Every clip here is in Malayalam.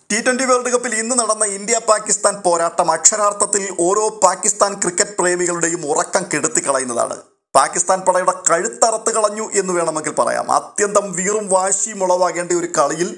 T20 വേൾഡ് കപ്പിൽ ഇന്ന് നടന്ന ഇന്ത്യ പാകിസ്ഥാൻ പോരാട്ടം അക്ഷരാർത്ഥത്തിൽ ഓരോ പാകിസ്ഥാൻ ക്രിക്കറ്റ് പ്രേമികളുടെയും ഉറക്കം കെടുത്തിക്കളയുന്നതാണ്. പാകിസ്ഥാൻ പടയുടെ കഴുത്തറത്ത് കളഞ്ഞു എന്ന് വേണമെങ്കിൽ പറയാം. അത്യന്തം വീറും വാശിയും ഉളവാകേണ്ട ഒരു കളിയിൽ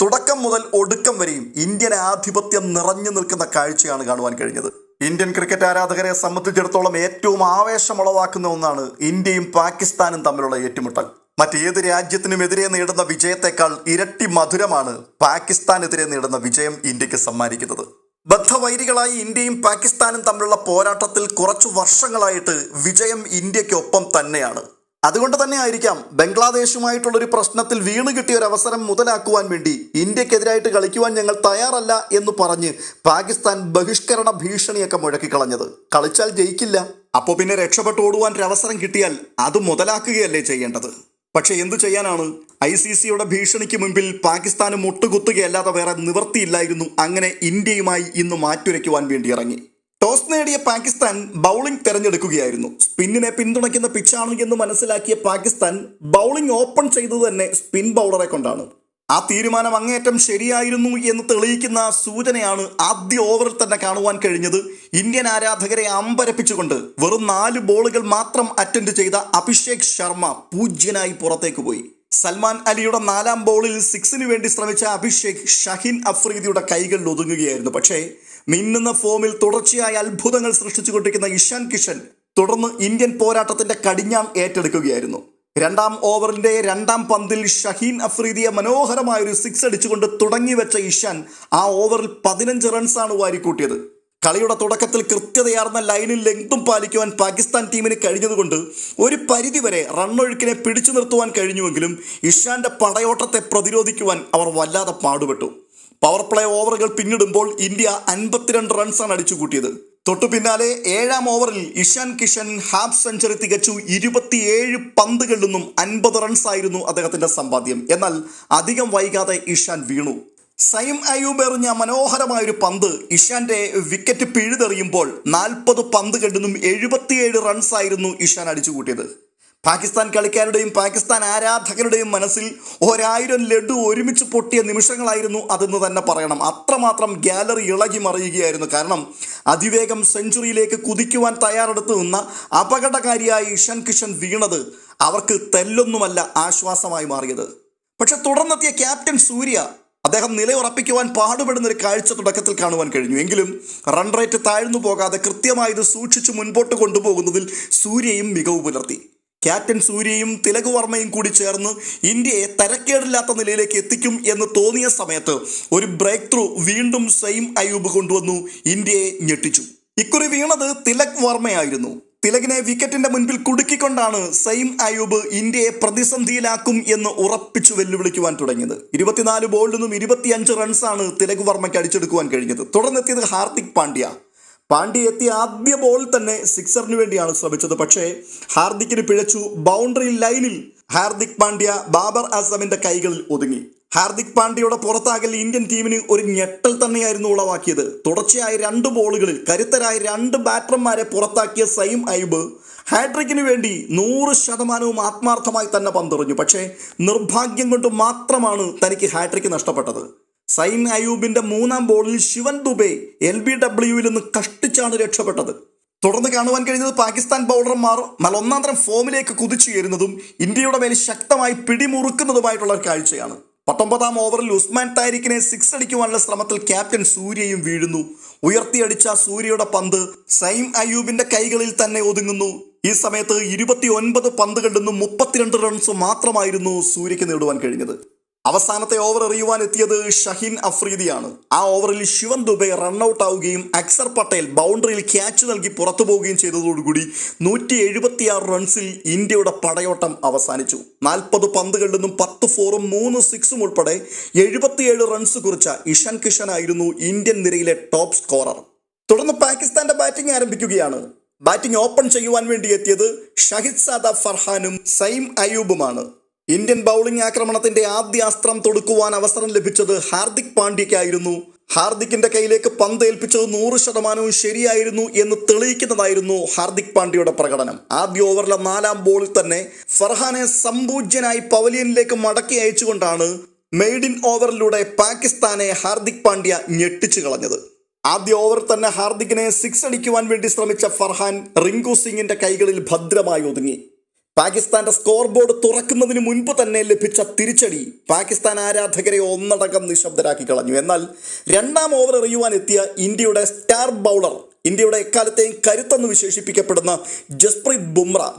തുടക്കം മുതൽ ഒടുക്കം വരെയും ഇന്ത്യൻ ആധിപത്യം നിറഞ്ഞു നിൽക്കുന്ന കാഴ്ചയാണ് കാണുവാൻ കഴിഞ്ഞത്. ഇന്ത്യൻ ക്രിക്കറ്റ് ആരാധകരെ സംബന്ധിച്ചിടത്തോളം ഏറ്റവും ആവേശമുളവാക്കുന്ന ഒന്നാണ് ഇന്ത്യയും പാകിസ്ഥാനും തമ്മിലുള്ള ഏറ്റുമുട്ടൽ. മറ്റേത് രാജ്യത്തിനുമെതിരെ നേടുന്ന വിജയത്തെക്കാൾ ഇരട്ടി മധുരമാണ് പാകിസ്ഥാനെതിരെ നേടുന്ന വിജയം ഇന്ത്യക്ക് സമ്മാനിക്കുന്നത്. ബദ്ധവൈരികളായി ഇന്ത്യയും പാകിസ്ഥാനും തമ്മിലുള്ള പോരാട്ടത്തിൽ കുറച്ചു വർഷങ്ങളായിട്ട് വിജയം ഇന്ത്യക്കൊപ്പം തന്നെയാണ്. അതുകൊണ്ട് തന്നെ ആയിരിക്കാം ബംഗ്ലാദേശുമായിട്ടുള്ളൊരു പ്രശ്നത്തിൽ വീണ് കിട്ടിയ ഒരു അവസരം മുതലാക്കുവാൻ വേണ്ടി ഇന്ത്യക്കെതിരായിട്ട് കളിക്കുവാൻ ഞങ്ങൾ തയ്യാറല്ല എന്ന് പറഞ്ഞ് പാകിസ്ഥാൻ ബഹിഷ്കരണ ഭീഷണിയൊക്കെ മുഴക്കിക്കളഞ്ഞത്. കളിച്ചാൽ ജയിക്കില്ല, അപ്പോൾ പിന്നെ രക്ഷപ്പെട്ടു ഓടുവാൻ ഒരു അവസരം കിട്ടിയാൽ അത് മുതലാക്കുകയല്ലേ ചെയ്യേണ്ടത്. പക്ഷെ എന്തു ചെയ്യാനാണ്, ICCയുടെ ഭീഷണിക്ക് മുൻപിൽ പാകിസ്ഥാന് മുട്ടുകുത്തുകയല്ലാതെ വേറെ നിവൃത്തിയില്ലായിരുന്നു. അങ്ങനെ ഇന്ത്യയുമായി ഇന്ന് മാറ്റുരയ്ക്കുവാൻ വേണ്ടി ഇറങ്ങി. ടോസ് നേടിയ പാകിസ്ഥാൻ ബൗളിംഗ് തെരഞ്ഞെടുക്കുകയായിരുന്നു. സ്പിന്നിനെ പിന്തുണയ്ക്കുന്ന പിച്ചാണ് എന്ന് മനസ്സിലാക്കിയ പാകിസ്ഥാൻ ബൗളിംഗ് ഓപ്പൺ ചെയ്തത് തന്നെ സ്പിൻ ബൗളറെ കൊണ്ടാണ്. ആ തീരുമാനം അങ്ങേയറ്റം ശരിയായിരുന്നു എന്ന് തെളിയിക്കുന്ന സൂചനയാണ് ആദ്യ ഓവറിൽ തന്നെ കാണുവാൻ കഴിഞ്ഞത്. ഇന്ത്യൻ ആരാധകരെ അമ്പരപ്പിച്ചുകൊണ്ട് വെറും 4 ബോളുകൾ മാത്രം അറ്റൻഡ് ചെയ്ത അഭിഷേക് ശർമ്മ 0 പുറത്തേക്ക് പോയി. സൽമാൻ അലിയുടെ 4ാം ബോളിൽ 6 വേണ്ടി ശ്രമിച്ച അഭിഷേക് ഷഹീൻ അഫ്രീദിയുടെ കൈകളിൽ ഒതുങ്ങുകയായിരുന്നു. പക്ഷേ മിന്നുന്ന ഫോമിൽ തുടർച്ചയായി അത്ഭുതങ്ങൾ സൃഷ്ടിച്ചുകൊണ്ടിരിക്കുന്ന ഇഷാൻ കിഷൻ തുടർന്ന് ഇന്ത്യൻ പോരാട്ടത്തിന്റെ കടിഞ്ഞാൺ ഏറ്റെടുക്കുകയായിരുന്നു. 2ാം ഓവറിന്റെ 2ാം പന്തിൽ ഷഹീൻ അഫ്രീദിയെ മനോഹരമായൊരു 6 അടിച്ചുകൊണ്ട് തുടങ്ങി വെച്ച ഇഷാൻ ആ ഓവറിൽ 15 റൺസാണ് വാരിക്കൂട്ടിയത്. കളിയുടെ തുടക്കത്തിൽ കൃത്യതയാർന്ന ലൈനിൽ ലെങ്തും പാലിക്കുവാൻ പാകിസ്ഥാൻ ടീമിന് കഴിഞ്ഞതുകൊണ്ട് ഒരു പരിധിവരെ റണ്ണൊഴുക്കിനെ പിടിച്ചു നിർത്തുവാൻ കഴിഞ്ഞുവെങ്കിലും ഇഷാന്റെ പടയോട്ടത്തെ പ്രതിരോധിക്കുവാൻ അവർ വല്ലാതെ പാടുപെട്ടു. പവർ പ്ലേ ഓവറുകൾ പിന്നിടുമ്പോൾ ഇന്ത്യ 52 റൺസാണ് അടിച്ചു കൂട്ടിയത്. തൊട്ടു പിന്നാലെ 7ാം ഓവറിൽ ഇഷാൻ കിഷൻ ഹാഫ് സെഞ്ചുറി തികച്ചു. 27 പന്തുകളിൽ നിന്നും 50 റൺസായിരുന്നു അദ്ദേഹത്തിന്റെ സമ്പാദ്യം. എന്നാൽ അധികം വൈകാതെ ഇഷാൻ വീണു. സൈം അയൂബ് എറിഞ്ഞ മനോഹരമായൊരു പന്ത് ഇഷാന്റെ വിക്കറ്റ് പിഴുതെറിയുമ്പോൾ 40 പന്തുകളിൽ നിന്നും 77 റൺസായിരുന്നു ഇഷാൻ അടിച്ചു കൂട്ടിയത്. പാകിസ്ഥാൻ കളിക്കാരുടെയും പാകിസ്ഥാൻ ആരാധകരുടെയും മനസ്സിൽ 1000 ലഡു ഒരുമിച്ച് പൊട്ടിയ നിമിഷങ്ങളായിരുന്നു അതെന്ന് തന്നെ പറയണം. അത്രമാത്രം ഗാലറി ഇളകി മറിയുകയായിരുന്നു. കാരണം അതിവേഗം സെഞ്ചുറിയിലേക്ക് കുതിക്കുവാൻ തയ്യാറെടുത്ത് നിന്ന അപകടകാരിയായ ഇഷാൻ കിഷൻ വീണത് അവർക്ക് തെല്ലൊന്നുമല്ല ആശ്വാസമായി മാറിയത്. പക്ഷെ തുടർന്നെത്തിയ ക്യാപ്റ്റൻ സൂര്യ അദ്ദേഹം നിലയുറപ്പിക്കുവാൻ പാടുപെടുന്ന ഒരു കാഴ്ച തുടക്കത്തിൽ കാണുവാൻ കഴിഞ്ഞു. എങ്കിലും റൺ റേറ്റ് താഴ്ന്നു പോകാതെ കൃത്യമായി ഇത് സൂക്ഷിച്ച് മുൻപോട്ട് കൊണ്ടുപോകുന്നതിൽ സൂര്യയും മികവ് പുലർത്തി. ക്യാപ്റ്റൻ സൂര്യയും തിലക് വർമ്മയും കൂടി ചേർന്ന് ഇന്ത്യയെ തരക്കേടില്ലാത്ത നിലയിലേക്ക് എത്തിക്കും എന്ന് തോന്നിയ സമയത്ത് ഒരു ബ്രേക്ക് ത്രൂ വീണ്ടും സൈം അയൂബ് കൊണ്ടുവന്നു ഇന്ത്യയെ ഞെട്ടിച്ചു. ഇക്കുറി വീണത് തിലക് വർമ്മയായിരുന്നു. തിലകിനെ വിക്കറ്റിന്റെ മുൻപിൽ കുടുക്കിക്കൊണ്ടാണ് സൈം അയൂബ് ഇന്ത്യയെ പ്രതിസന്ധിയിലാക്കും എന്ന് ഉറപ്പിച്ചു വെല്ലുവിളിക്കുവാൻ തുടങ്ങിയത്. 24 ബോളിൽ നിന്നും 25 റൺസാണ് തിലക് വർമ്മയ്ക്ക് അടിച്ചെടുക്കുവാൻ കഴിഞ്ഞത്. തുടർന്നെത്തിയത് ഹാർദിക് പാണ്ഡ്യ എത്തിയ ആദ്യ ബോൾ തന്നെ 6 വേണ്ടിയാണ് ശ്രമിച്ചത്. പക്ഷേ ഹാർദിക്കിന് പിഴച്ചു. ബൗണ്ടറി ലൈനിൽ ഹാർദിക് പാണ്ഡ്യ ബാബർ അസമിന്റെ കൈകളിൽ ഒതുങ്ങി. ഹാർദിക് പാണ്ഡ്യയുടെ പുറത്താകൽ ഇന്ത്യൻ ടീമിന് ഒരു ഞെട്ടൽ തന്നെയായിരുന്നു ഉളവാക്കിയത്. തുടർച്ചയായ 2 ബോളുകളിൽ കരുത്തരായ 2 ബാറ്റർമാരെ പുറത്താക്കിയ സൈം അയൂബ് ഹാട്രിക്കിന് വേണ്ടി 100% ആത്മാർത്ഥമായി തന്നെ പന്തെറിഞ്ഞു. പക്ഷേ നിർഭാഗ്യം കൊണ്ട് മാത്രമാണ് തനിക്ക് ഹാട്രിക്ക് നഷ്ടപ്പെട്ടത്. സൈം അയൂബിന്റെ 3ാം ബോളിൽ ശിവൻ ദുബെ LBWയിൽ നിന്ന് കഷ്ടിച്ചാണ് രക്ഷപ്പെട്ടത്. തുടർന്ന് കാണുവാൻ കഴിഞ്ഞത് പാകിസ്ഥാൻ ബൗളർമാർ നല്ല ഒന്നാം തരം ഫോമിലേക്ക് കുതിച്ചുയരുന്നതും ഇന്ത്യയുടെ മേൽ ശക്തമായി പിടിമുറുക്കുന്നതുമായിട്ടുള്ള ഒരു കാഴ്ചയാണ്. 19ാം ഓവറിൽ ഉസ്മാൻ താരിഖിനെ 6 അടിക്കുവാനുള്ള ശ്രമത്തിൽ ക്യാപ്റ്റൻ സൂര്യയും വീഴുന്നു. ഉയർത്തിയടിച്ച സൂര്യയുടെ പന്ത് സൈം അയൂബിന്റെ കൈകളിൽ തന്നെ ഒതുങ്ങുന്നു. ഈ സമയത്ത് 29 പന്തുകളിൽ നിന്നും 32 റൺസ് മാത്രമായിരുന്നു സൂര്യക്ക് നേടുവാൻ കഴിഞ്ഞത്. അവസാനത്തെ ഓവർ എറിയുവാൻ എത്തിയത് ഷഹീൻ അഫ്രീദിയാണ്. ആ ഓവറിൽ ശിവൻ ദുബെ റണ്ണൌട്ട് ആവുകയും അക്സർ പട്ടേൽ ബൗണ്ടറിയിൽ ക്യാച്ച് നൽകി പുറത്തു പോവുകയും ചെയ്തതോടുകൂടി 176 റൺസിൽ ഇന്ത്യയുടെ പടയോട്ടം അവസാനിച്ചു. 40 പന്തുകളിൽ നിന്നും 10 4ഉം 3 6ഉം ഉൾപ്പെടെ 77 റൺസ് കുറിച്ച ഇഷാൻ കിഷനായിരുന്നു ഇന്ത്യൻ നിരയിലെ ടോപ്പ് സ്കോറർ. തുടർന്ന് പാകിസ്ഥാന്റെ ബാറ്റിംഗ് ആരംഭിക്കുകയാണ്. ബാറ്റിംഗ് ഓപ്പൺ ചെയ്യുവാൻ വേണ്ടി എത്തിയത് ഷഹിദ്സാദ ഫർഹാനും സൈം അയൂബുമാണ്. ഇന്ത്യൻ ബൗളിംഗ് ആക്രമണത്തിന്റെ ആദ്യ അസ്ത്രം തൊടുക്കുവാൻ അവസരം ലഭിച്ചത് ഹാർദിക് പാണ്ഡ്യയ്ക്കായിരുന്നു. ഹാർദിക്കിന്റെ കയ്യിലേക്ക് പന്ത് ഏൽപ്പിച്ചത് 100% ശരിയായിരുന്നു എന്ന് തെളിയിക്കുന്നതായിരുന്നു ഹാർദിക് പാണ്ഡ്യയുടെ പ്രകടനം. ആദ്യ ഓവറിലെ 4ാം ബോളിൽ തന്നെ ഫർഹാനെ സമ്പൂജ്യനായി പവലിയനിലേക്ക് മടക്കി അയച്ചുകൊണ്ടാണ് മെയ്ഡ് ഇൻ ഓവറിലൂടെ പാകിസ്ഥാനെ ഹാർദിക് പാണ്ഡ്യ ഞെട്ടിച്ചു കളഞ്ഞത്. ആദ്യ ഓവർ തന്നെ ഹാർദിക്കിനെ 6 അടിക്കുവാൻ വേണ്ടി ശ്രമിച്ച ഫർഹാൻ റിങ്കു സിംഗിന്റെ കൈകളിൽ ഭദ്രമായി ഒതുങ്ങി. പാകിസ്ഥാന്റെ സ്കോർ ബോർഡ് തുറക്കുന്നതിന് മുൻപ് തന്നെ ലഭിച്ച തിരിച്ചടി പാകിസ്ഥാൻ ആരാധകരെ ഒന്നടങ്കം നിശബ്ദരാക്കി കളഞ്ഞു. എന്നാൽ രണ്ടാം ഓവർ എറിയുവാൻ എത്തിയ ഇന്ത്യയുടെ സ്റ്റാർ ബൗളർ, ഇന്ത്യയുടെ എക്കാലത്തെയും കരുത്തെന്ന് വിശേഷിപ്പിക്കപ്പെടുന്ന ജസ്പ്രീത്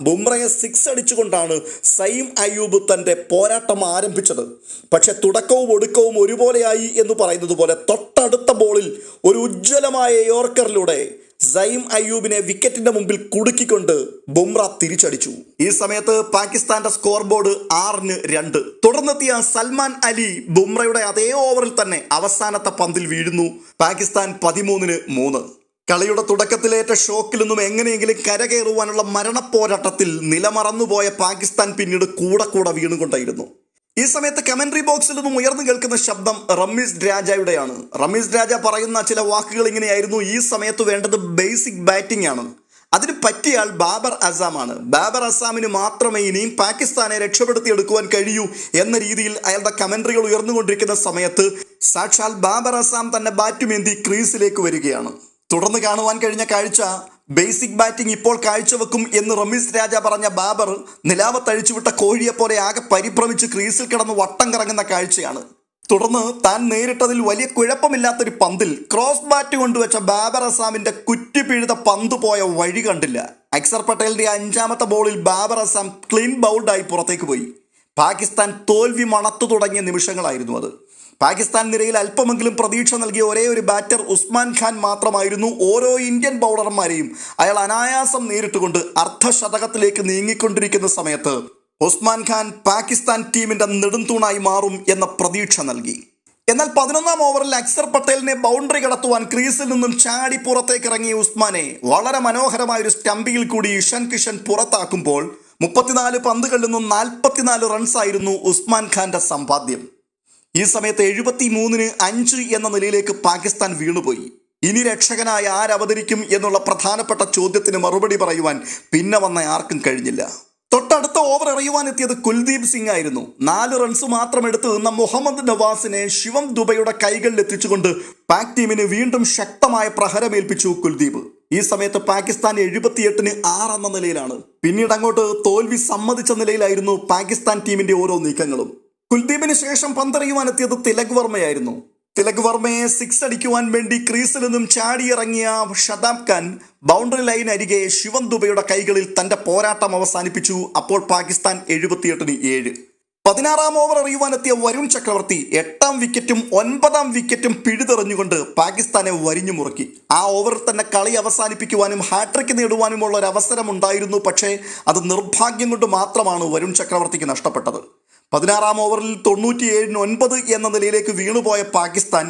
ബുംറയെ 6 അടിച്ചുകൊണ്ടാണ് സൈം അയ്യൂബ് തന്റെ പോരാട്ടം ആരംഭിച്ചത്. പക്ഷെ തുടക്കവും ഒടുക്കവും ഒരുപോലെയായി എന്ന് പറയുന്നത് പോലെ തൊട്ടടുത്ത ബോളിൽ ഒരു ഉജ്ജ്വലമായ യോർക്കറിലൂടെ സൈം അയ്യൂബിനെ വിക്കറ്റിന്റെ മുമ്പിൽ കുടുക്കിക്കൊണ്ട് ബുംറ തിരിച്ചടിച്ചു. ഈ സമയത്ത് പാകിസ്ഥാന്റെ സ്കോർ ബോർഡ് 6-2. തുടർന്നെത്തിയ സൽമാൻ അലി ബുംറയുടെ അതേ ഓവറിൽ തന്നെ അവസാനത്തെ പന്തിൽ വീഴുന്നു. പാകിസ്ഥാൻ 13-3. കളിയുടെ തുടക്കത്തിലേറ്റ ഷോക്കിൽ നിന്നും എങ്ങനെയെങ്കിലും കരകയറുവാനുള്ള മരണപ്പോരാട്ടത്തിൽ നിലമറന്നുപോയ പാകിസ്ഥാൻ പിന്നീട് കൂടെ വീണുകൊണ്ടായിരുന്നു. ഈ സമയത്ത് കമന്ററി ബോക്സിൽ നിന്നും ഉയർന്നു കേൾക്കുന്ന ശബ്ദം റമീസ് രാജയുടെയാണ്. റമീസ് രാജ പറയുന്ന ചില വാക്കുകൾ ഇങ്ങനെയായിരുന്നു: ഈ സമയത്ത് വേണ്ടത് ബേസിക് ബാറ്റിംഗ് ആണ്. അതിന് പറ്റിയ ആൾ ബാബർ അസാമാണ്. ബാബർ അസാമിന് മാത്രമേ ഇനിയും പാകിസ്ഥാനെ രക്ഷപ്പെടുത്തിയെടുക്കുവാൻ കഴിയൂ എന്ന രീതിയിൽ അയാളുടെ കമന്ററികൾ ഉയർന്നുകൊണ്ടിരിക്കുന്ന സമയത്ത് സാക്ഷാൽ ബാബർ അസാം തന്നെ ബാറ്റുമേന്തി ക്രീസിലേക്ക് വരികയാണ്. തുടർന്ന് കാണുവാൻ കഴിഞ്ഞ കാഴ്ച ബേസിക് ബാറ്റിംഗ് ഇപ്പോൾ കാഴ്ചവെക്കും എന്ന് റമീസ് രാജ പറഞ്ഞ ബാബർ നിലാവത്തഴിച്ചുവിട്ട കോഴിയെപ്പോലെ ആകെ പരിഭ്രമിച്ച് ക്രീസിൽ കിടന്ന് വട്ടം കറങ്ങുന്ന കാഴ്ചയാണ്. തുടർന്ന് താൻ നേരിട്ടതിൽ വലിയ കുഴപ്പമില്ലാത്തൊരു പന്തിൽ ക്രോസ് ബാറ്റ് കൊണ്ടുവച്ച ബാബർ അസാമിന്റെ കുറ്റിപ്പിഴുത പന്ത് പോയ വഴി കണ്ടില്ല. അക്സർ പട്ടേലിന്റെ 5ാമത്തെ ബോളിൽ ബാബർ അസാം ക്ലീൻ ബൗൾഡായി പുറത്തേക്ക് പോയി. പാകിസ്ഥാൻ തോൽവി മണത്തു തുടങ്ങിയ നിമിഷങ്ങളായിരുന്നു അത്. പാകിസ്ഥാൻ നിരയിൽ അല്പമെങ്കിലും പ്രതീക്ഷ നൽകിയ ഒരേ ഒരു ബാറ്റർ ഉസ്മാൻ ഖാൻ മാത്രമായിരുന്നു. ഓരോ ഇന്ത്യൻ ബൗളർമാരെയും അയാൾ അനായാസം നേരിട്ടുകൊണ്ട് അർദ്ധശതകത്തിലേക്ക് നീങ്ങിക്കൊണ്ടിരിക്കുന്ന സമയത്ത് ഉസ്മാൻ ഖാൻ പാകിസ്ഥാൻ ടീമിന്റെ നെടുംതൂണായി മാറും എന്ന പ്രതീക്ഷ നൽകി. എന്നാൽ 11ാം ഓവറിൽ അക്സർ പട്ടേലിനെ ബൗണ്ടറി കടത്തുവാൻ ക്രീസിൽ നിന്നും ചാടി പുറത്തേക്ക് ഇറങ്ങിയ ഉസ്മാനെ വളരെ മനോഹരമായ ഒരു സ്റ്റംപിയിൽ കൂടി ഇഷാൻ കിഷൻ പുറത്താക്കുമ്പോൾ 34 പന്തുകളിൽ നിന്നും 44 റൺസായിരുന്നു ഉസ്മാൻ ഖാന്റെ സമ്പാദ്യം. ഈ സമയത്ത് 73-5 എന്ന നിലയിലേക്ക് പാകിസ്ഥാൻ വീണുപോയി. ഇനി രക്ഷകനായി ആരവതരിക്കും എന്നുള്ള പ്രധാനപ്പെട്ട ചോദ്യത്തിന് മറുപടി പറയുവാൻ പിന്നെ വന്ന ആർക്കും കഴിഞ്ഞില്ല. തൊട്ടടുത്ത ഓവർ എറിയുവാനെത്തിയത് കുൽദീപ് സിംഗ് ആയിരുന്നു. 4 റൺസ് മാത്രം എടുത്തു നിന്ന മുഹമ്മദ് നവാസിനെ ശിവം ദുബൈയുടെ കൈകളിൽ എത്തിച്ചുകൊണ്ട് പാക് ടീമിന് വീണ്ടും ശക്തമായ പ്രഹരമേൽപ്പിച്ചു കുൽദീപ്. ഈ സമയത്ത് പാകിസ്ഥാൻ 78-6 എന്ന നിലയിലാണ്. പിന്നീട് അങ്ങോട്ട് തോൽവി സമ്മതിച്ച നിലയിലായിരുന്നു പാകിസ്ഥാൻ ടീമിന്റെ ഓരോ നീക്കങ്ങളും. കുൽദീപിന് ശേഷം പന്തെറിയുവാനെത്തിയത് തിലക് വർമ്മയായിരുന്നു. തിലക് വർമ്മയെ 6 അടിക്കുവാൻ വേണ്ടി ക്രീസിൽ നിന്നും ചാടിയിറങ്ങിയ ഷതാബ് ഖാൻ ബൗണ്ടറി ലൈൻ അരികെ ശിവം ദുബൈയുടെ കൈകളിൽ തന്റെ പോരാട്ടം അവസാനിപ്പിച്ചു. അപ്പോൾ പാകിസ്ഥാൻ 78-7. 16ാം ഓവർ എറിയുവാനെത്തിയ വരുൺ ചക്രവർത്തി 8ാം വിക്കറ്റും 9ാം വിക്കറ്റും പിഴുതെറിഞ്ഞുകൊണ്ട് പാകിസ്ഥാനെ വരിഞ്ഞു മുറുക്കി. ആ ഓവറിൽ തന്നെ കളി അവസാനിപ്പിക്കുവാനും ഹാട്രിക്ക് നേടുവാനുമുള്ള ഒരു അവസരം ഉണ്ടായിരുന്നു. പക്ഷേ അത് നിർഭാഗ്യം കൊണ്ട് മാത്രമാണ് വരുൺ ചക്രവർത്തിക്ക് നഷ്ടപ്പെട്ടത്. 16ാം ഓവറിൽ 97-9 എന്ന നിലയിലേക്ക് വീണുപോയ പാകിസ്ഥാൻ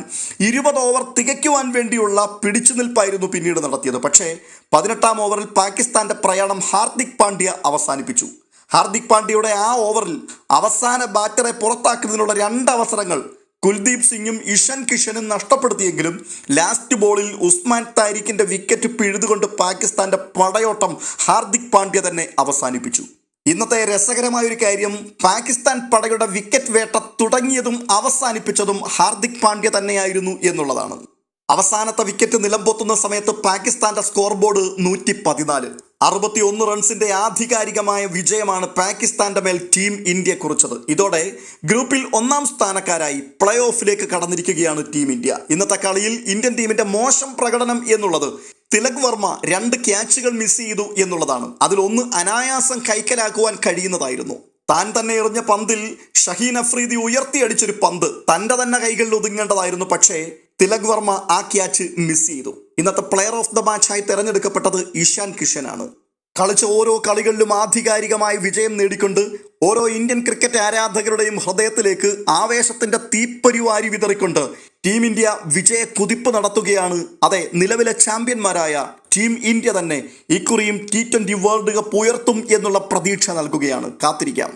20 ഓവർ തികയ്ക്കുവാൻ വേണ്ടിയുള്ള പിടിച്ചുനിൽപ്പായിരുന്നു പിന്നീട് നടത്തിയത്. പക്ഷേ 18ാം ഓവറിൽ പാകിസ്ഥാന്റെ പ്രയാണം ഹാർദിക് പാണ്ഡ്യ അവസാനിപ്പിച്ചു. ഹാർദിക് പാണ്ഡ്യയുടെ ആ ഓവറിൽ അവസാന ബാറ്ററെ പുറത്താക്കുന്നതിനുള്ള 2 അവസരങ്ങൾ കുൽദീപ് സിംഗും ഇഷാൻ കിഷനും നഷ്ടപ്പെടുത്തിയെങ്കിലും ലാസ്റ്റ് ബോളിൽ ഉസ്മാൻ താരിഖിന്റെ വിക്കറ്റ് പിഴുതുകൊണ്ട് പാകിസ്ഥാന്റെ പടയോട്ടം ഹാർദിക് പാണ്ഡ്യ തന്നെ അവസാനിപ്പിച്ചു. ഇന്നത്തെ രസകരമായ ഒരു കാര്യം, പാകിസ്ഥാൻ പടയുടെ വിക്കറ്റ് വേട്ട തുടങ്ങിയതും അവസാനിപ്പിച്ചതും ഹാർദിക് പാണ്ഡ്യ തന്നെയായിരുന്നു എന്നുള്ളതാണ്. അവസാനത്തെ വിക്കറ്റ് നിലംപൊത്തുന്ന സമയത്ത് പാകിസ്ഥാന്റെ സ്കോർ ബോർഡ് 114. 61 റൺസിന്റെ ആധികാരികമായ വിജയമാണ് പാകിസ്ഥാന്റെ മേൽ ടീം ഇന്ത്യ കുറിച്ചത്. ഇതോടെ ഗ്രൂപ്പിൽ 1ാം സ്ഥാനക്കാരായി പ്ലേ ഓഫിലേക്ക് കടന്നിരിക്കുകയാണ് ടീം ഇന്ത്യ. ഇന്നത്തെ കളിയിൽ ഇന്ത്യൻ ടീമിന്റെ മോശം പ്രകടനം എന്നുള്ളത് തിലക് വർമ്മ 2 ക്യാച്ചുകൾ മിസ് ചെയ്തു എന്നുള്ളതാണ്. അതിലൊന്ന് അനായാസം കൈക്കലാക്കുവാൻ കഴിയുന്നതായിരുന്നു. താൻ തന്നെ എറിഞ്ഞ പന്തിൽ ഷഹീൻ അഫ്രീദി ഉയർത്തിയടിച്ചൊരു പന്ത് തൻ്റെ തന്നെ കൈകളിൽ ഒതുങ്ങേണ്ടതായിരുന്നു. പക്ഷേ തിലക് വർമ്മ ആ ക്യാച്ച് മിസ് ചെയ്തു. ഇന്നത്തെ പ്ലെയർ ഓഫ് ദ മാച്ചായി തെരഞ്ഞെടുക്കപ്പെട്ടത് ഇഷാൻ കിഷനാണ്. കളിച്ച ഓരോ കളികളിലും ആധികാരികമായ വിജയം നേടിക്കൊണ്ട് ഓരോ ഇന്ത്യൻ ക്രിക്കറ്റ് ആരാധകരുടെയും ഹൃദയത്തിലേക്ക് ആവേശത്തിന്റെ തീപ്പൊരി വാരി വിതറിക്കൊണ്ട് ടീം ഇന്ത്യ വിജയ കുതിപ്പ് നടത്തുകയാണ്. അതെ, നിലവിലെ ചാമ്പ്യന്മാരായ ടീം ഇന്ത്യ തന്നെ ഇക്കുറിയും T20 വേൾഡ് കപ്പ് ഉയർത്തും എന്നുള്ള പ്രതീക്ഷ നൽകുകയാണ്. കാത്തിരിക്കാം.